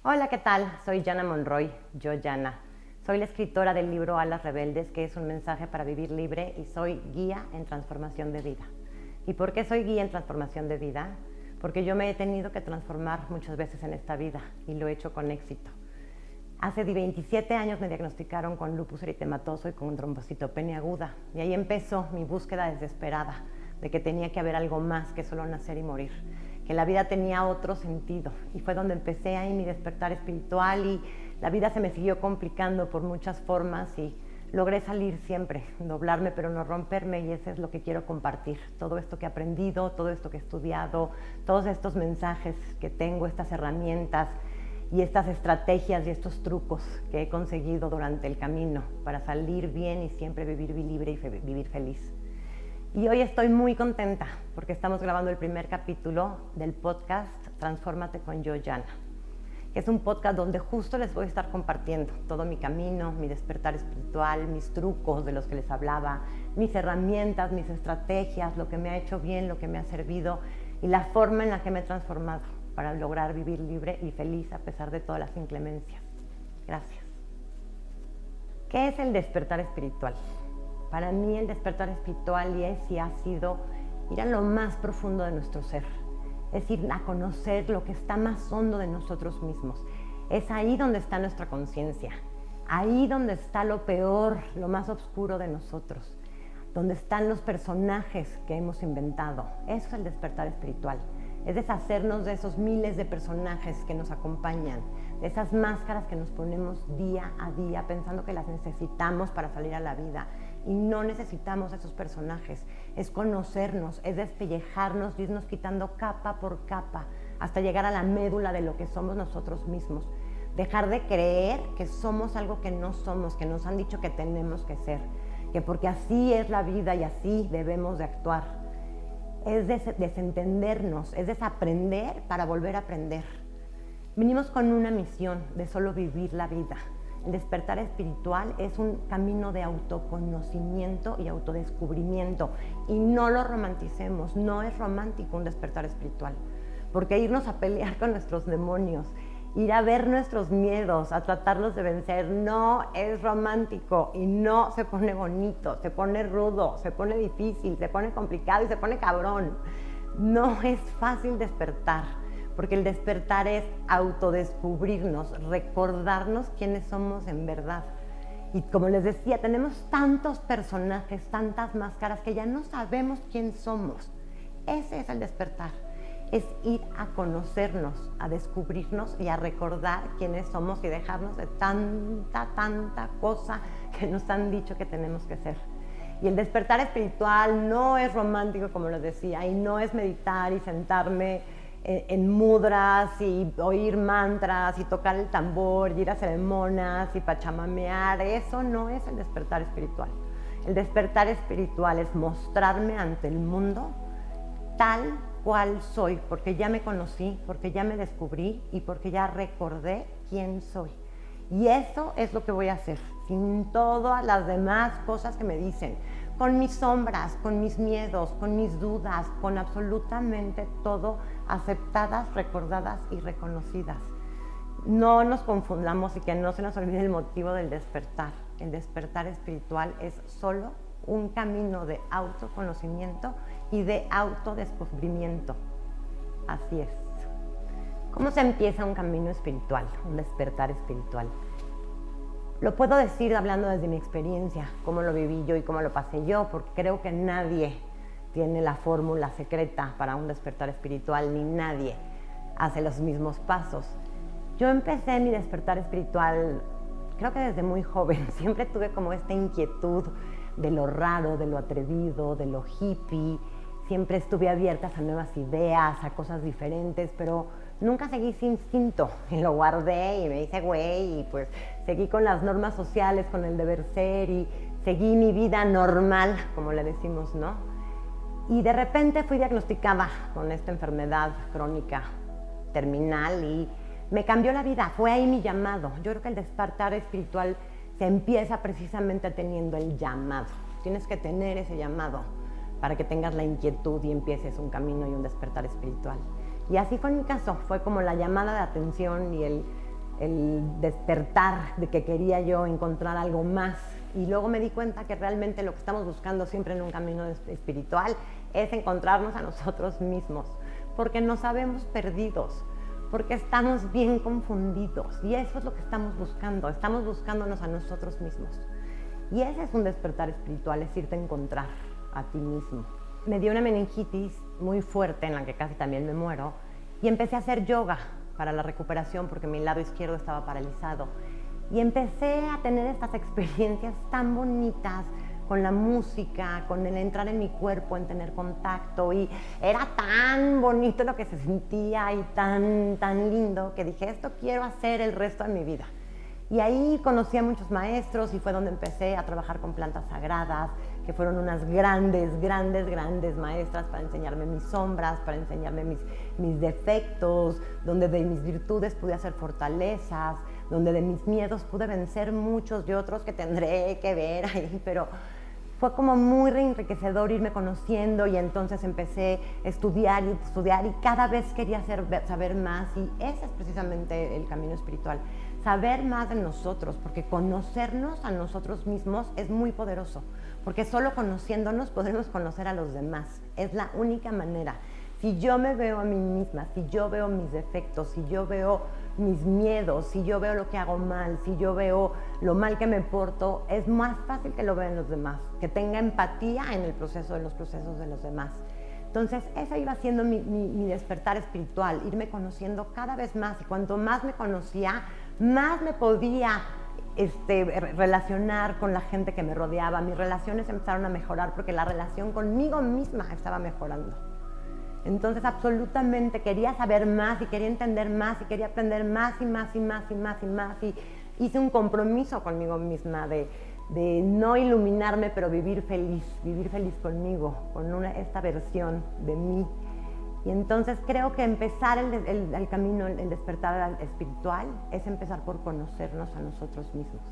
Hola, ¿qué tal? Soy Jana Monroy, yo Jana. Soy la escritora del libro Alas Rebeldes, que es un mensaje para vivir libre, y soy guía en transformación de vida. ¿Y por qué soy guía en transformación de vida? Porque yo me he tenido que transformar muchas veces en esta vida y lo he hecho con éxito. Hace 27 años me diagnosticaron con lupus eritematoso y con trombocitopenia aguda, y ahí empezó mi búsqueda desesperada de que tenía que haber algo más que solo nacer y morir, que la vida tenía otro sentido, y fue donde empecé ahí mi despertar espiritual, y la vida se me siguió complicando por muchas formas y logré salir siempre, doblarme pero no romperme, y eso es lo que quiero compartir, todo esto que he aprendido, todo esto que he estudiado, todos estos mensajes que tengo, estas herramientas y estas estrategias y estos trucos que he conseguido durante el camino para salir bien y siempre vivir libre y vivir feliz. Y hoy estoy muy contenta porque estamos grabando el primer capítulo del podcast Transfórmate con Yo Jana, que es un podcast donde justo les voy a estar compartiendo todo mi camino, mi despertar espiritual, mis trucos de los que les hablaba, mis herramientas, mis estrategias, lo que me ha hecho bien, lo que me ha servido y la forma en la que me he transformado para lograr vivir libre y feliz a pesar de todas las inclemencias. Gracias. ¿Qué es el despertar espiritual? Para mí el despertar espiritual es y ha sido ir a lo más profundo de nuestro ser, es ir a conocer lo que está más hondo de nosotros mismos. Es ahí donde está nuestra conciencia, ahí donde está lo peor, lo más oscuro de nosotros, donde están los personajes que hemos inventado. Eso es el despertar espiritual. Es deshacernos de esos miles de personajes que nos acompañan, de esas máscaras que nos ponemos día a día pensando que las necesitamos para salir a la vida, y no necesitamos esos personajes. Es conocernos, es despellejarnos y irnos quitando capa por capa hasta llegar a la médula de lo que somos nosotros mismos. Dejar de creer que somos algo que no somos, que nos han dicho que tenemos que ser, que porque así es la vida y así debemos de actuar. Es desentendernos, es desaprender para volver a aprender. Venimos con una misión de solo vivir la vida. El despertar espiritual es un camino de autoconocimiento y autodescubrimiento, y no lo romanticemos. No es romántico un despertar espiritual, porque irnos a pelear con nuestros demonios, ir a ver nuestros miedos, a tratarlos de vencer, no es romántico y no se pone bonito, se pone rudo, se pone difícil, se pone complicado y se pone cabrón. No es fácil despertar, porque el despertar es autodescubrirnos, recordarnos quiénes somos en verdad. Y como les decía, tenemos tantos personajes, tantas máscaras que ya no sabemos quién somos. Ese es el despertar. Es ir a conocernos, a descubrirnos y a recordar quiénes somos y dejarnos de tanta cosa que nos han dicho que tenemos que ser. Y el despertar espiritual no es romántico, como les decía, y no es meditar y sentarme en mudras y oír mantras y tocar el tambor y ir a ceremonias y pachamamear. Eso no es el despertar espiritual. El despertar espiritual es mostrarme ante el mundo tal cual soy, porque ya me conocí, porque ya me descubrí y porque ya recordé quién soy. Y eso es lo que voy a hacer, sin todas las demás cosas que me dicen, con mis sombras, con mis miedos, con mis dudas, con absolutamente todo, aceptadas, recordadas y reconocidas. No nos confundamos y que no se nos olvide el motivo del despertar. El despertar espiritual es solo un camino de autoconocimiento y de autodescubrimiento. Así es. ¿Cómo se empieza un camino espiritual, un despertar espiritual? Lo puedo decir hablando desde mi experiencia, cómo lo viví yo y cómo lo pasé yo, porque creo que nadie tiene la fórmula secreta para un despertar espiritual, ni nadie hace los mismos pasos. Yo empecé mi despertar espiritual, creo que desde muy joven. Siempre tuve como esta inquietud de lo raro, de lo atrevido, de lo hippie. Siempre estuve abierta a nuevas ideas, a cosas diferentes, pero nunca seguí ese instinto y lo guardé y me hice güey y pues seguí con las normas sociales, con el deber ser y seguí mi vida normal, como le decimos, ¿no? Y de repente fui diagnosticada con esta enfermedad crónica terminal y me cambió la vida. Fue ahí mi llamado. Yo creo que el despertar espiritual se empieza precisamente teniendo el llamado. Tienes que tener ese llamado para que tengas la inquietud y empieces un camino y un despertar espiritual. Y así fue en mi caso, fue como la llamada de atención y el el despertar de que quería yo encontrar algo más. Y luego me di cuenta que realmente lo que estamos buscando siempre en un camino espiritual es encontrarnos a nosotros mismos, porque nos sabemos perdidos, porque estamos bien confundidos, y eso es lo que estamos buscándonos a nosotros mismos. Y ese es un despertar espiritual, es irte a encontrar a ti mismo. Me dio una meningitis muy fuerte en la que casi también me muero, y empecé a hacer yoga para la recuperación porque mi lado izquierdo estaba paralizado. Y empecé a tener estas experiencias tan bonitas con la música, con el entrar en mi cuerpo, en tener contacto, y era tan bonito lo que se sentía y tan lindo que dije, esto quiero hacer el resto de mi vida. Y ahí conocí a muchos maestros y fue donde empecé a trabajar con plantas sagradas, que fueron unas grandes maestras para enseñarme mis sombras, para enseñarme mis defectos, donde de mis virtudes pude hacer fortalezas, donde de mis miedos pude vencer muchos y otros que tendré que ver ahí, pero fue como muy enriquecedor irme conociendo, y entonces empecé a estudiar y cada vez quería saber más, y ese es precisamente el camino espiritual, saber más de nosotros, porque conocernos a nosotros mismos es muy poderoso, porque solo conociéndonos podremos conocer a los demás, es la única manera. Si yo me veo a mí misma, si yo veo mis defectos, si yo veo mis miedos, si yo veo lo que hago mal, si yo veo lo mal que me porto, es más fácil que lo vean los demás, que tenga empatía en los procesos de los demás. Entonces, ese iba siendo mi despertar espiritual, irme conociendo cada vez más, y cuanto más me conocía, más me podía relacionar con la gente que me rodeaba. Mis relaciones empezaron a mejorar porque la relación conmigo misma estaba mejorando. Entonces absolutamente quería saber más y quería entender más y quería aprender más y hice un compromiso conmigo misma de no iluminarme, pero vivir feliz conmigo, con esta versión de mí. Y entonces creo que empezar el camino, el despertar espiritual, es empezar por conocernos a nosotros mismos.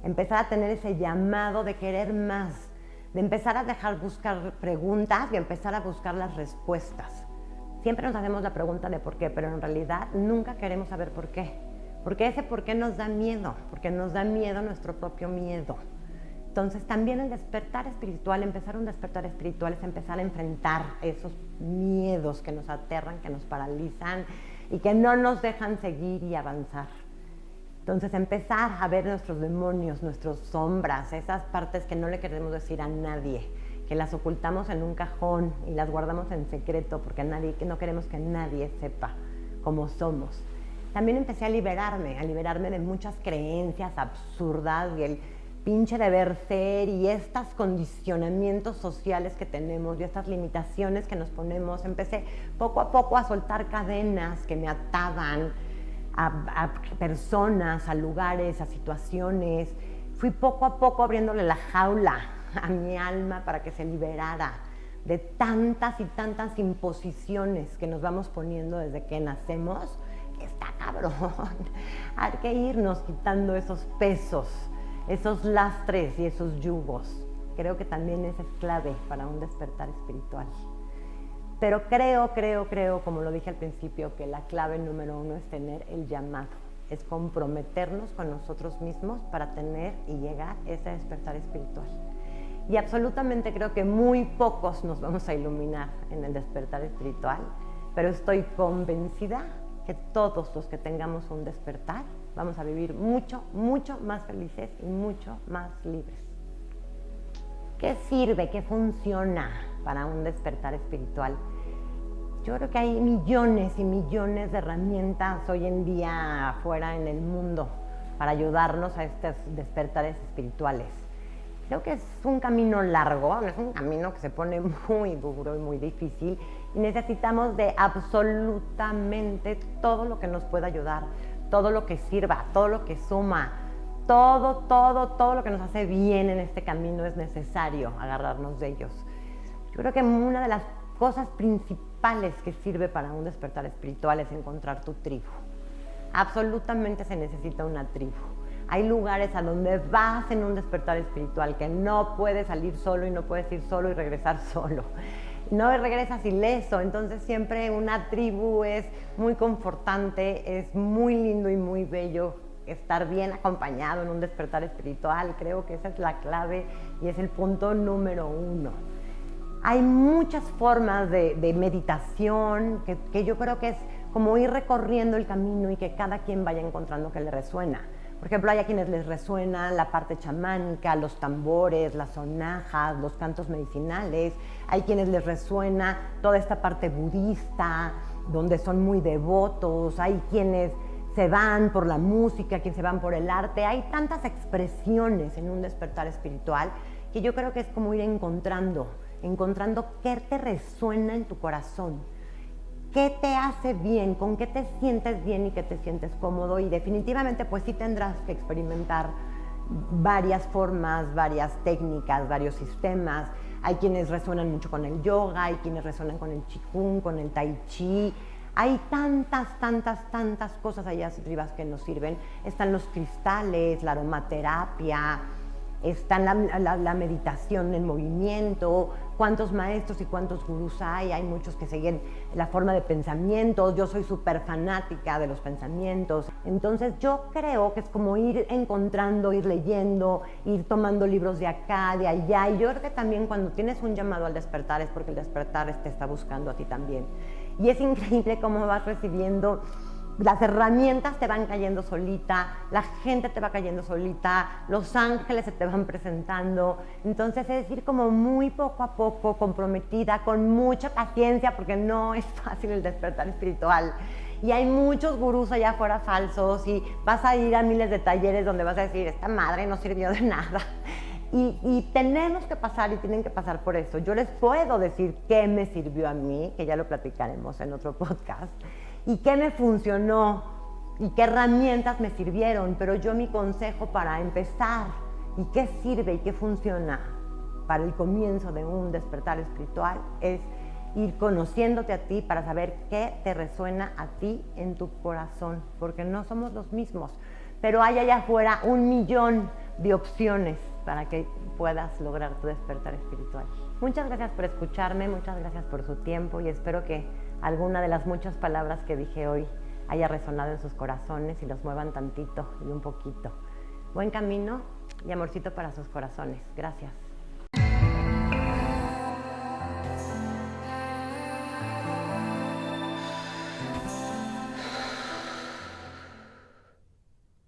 Empezar a tener ese llamado de querer más, de empezar a dejar buscar preguntas y empezar a buscar las respuestas. Siempre nos hacemos la pregunta de por qué, pero en realidad nunca queremos saber por qué. Porque ese por qué nos da miedo, porque nos da miedo nuestro propio miedo. Entonces también el despertar espiritual, empezar un despertar espiritual es empezar a enfrentar esos miedos que nos aterran, que nos paralizan y que no nos dejan seguir y avanzar. Entonces empezar a ver nuestros demonios, nuestras sombras, esas partes que no le queremos decir a nadie, que las ocultamos en un cajón y las guardamos en secreto porque no queremos que nadie sepa cómo somos. También empecé a liberarme de muchas creencias absurdas y el pinche deber ser y estos condicionamientos sociales que tenemos y estas limitaciones que nos ponemos. Empecé poco a poco a soltar cadenas que me ataban a personas, a lugares, a situaciones. Fui poco a poco abriéndole la jaula a mi alma para que se liberara de tantas y tantas imposiciones que nos vamos poniendo desde que nacemos. Está cabrón. Hay que irnos quitando esos pesos, esos lastres y esos yugos. Creo que también eso es clave para un despertar espiritual. Pero creo, como lo dije al principio, que la clave número 1 es tener el llamado, es comprometernos con nosotros mismos para tener y llegar a ese despertar espiritual. Y absolutamente creo que muy pocos nos vamos a iluminar en el despertar espiritual, pero estoy convencida que todos los que tengamos un despertar vamos a vivir mucho más felices y mucho más libres. ¿Qué sirve? ¿Qué funciona para un despertar espiritual? Yo creo que hay millones y millones de herramientas hoy en día afuera en el mundo para ayudarnos a estos despertares espirituales. Creo que es un camino largo, es un camino que se pone muy duro y muy difícil, y necesitamos de absolutamente todo lo que nos pueda ayudar, todo lo que sirva, todo lo que suma, todo lo que nos hace bien en este camino es necesario agarrarnos de ellos. Yo creo que una de las cosas principales que sirve para un despertar espiritual es encontrar tu tribu. Absolutamente se necesita una tribu. Hay lugares a donde vas en un despertar espiritual que no puedes salir solo y no puedes ir solo y regresar solo. no regresas ileso. Entonces siempre una tribu es muy confortante, es muy lindo y muy bello estar bien acompañado en un despertar espiritual. Creo que esa es la clave y es el punto número 1. Hay muchas formas de meditación que yo creo que es como ir recorriendo el camino y que cada quien vaya encontrando que le resuena. Por ejemplo, hay a quienes les resuena la parte chamánica, los tambores, las sonajas, los cantos medicinales. Hay quienes les resuena toda esta parte budista, donde son muy devotos. Hay quienes se van por la música, quienes se van por el arte. Hay tantas expresiones en un despertar espiritual que yo creo que es como ir encontrando qué te resuena en tu corazón, qué te hace bien, con qué te sientes bien y qué te sientes cómodo. Y definitivamente pues sí tendrás que experimentar varias formas, varias técnicas, varios sistemas. Hay quienes resuenan mucho con el yoga, hay quienes resuenan con el qigong, con el tai chi. Hay tantas cosas allá arriba que nos sirven. Están los cristales, la aromaterapia, está la meditación en movimiento. ¿Cuántos maestros y cuántos gurús hay? Hay muchos que siguen la forma de pensamiento. Yo soy súper fanática de los pensamientos. Entonces yo creo que es como ir encontrando, ir leyendo, ir tomando libros de acá, de allá. Y yo creo que también cuando tienes un llamado al despertar es porque el despertar te está buscando a ti también. Y es increíble cómo vas recibiendo. Las herramientas te van cayendo solita, la gente te va cayendo solita, los ángeles se te van presentando. Entonces es ir como muy poco a poco, comprometida, con mucha paciencia, porque no es fácil el despertar espiritual. Y hay muchos gurús allá afuera falsos y vas a ir a miles de talleres donde vas a decir, esta madre no sirvió de nada. Y tenemos que pasar y tienen que pasar por eso. Yo les puedo decir qué me sirvió a mí, que ya lo platicaremos en otro podcast, y qué me funcionó y qué herramientas me sirvieron, pero yo mi consejo para empezar y qué sirve y qué funciona para el comienzo de un despertar espiritual es ir conociéndote a ti para saber qué te resuena a ti en tu corazón, porque no somos los mismos, pero hay allá afuera 1,000,000 de opciones para que puedas lograr tu despertar espiritual. Muchas gracias por escucharme, muchas gracias por su tiempo y espero que alguna de las muchas palabras que dije hoy haya resonado en sus corazones y los muevan tantito y un poquito. Buen camino y amorcito para sus corazones. Gracias.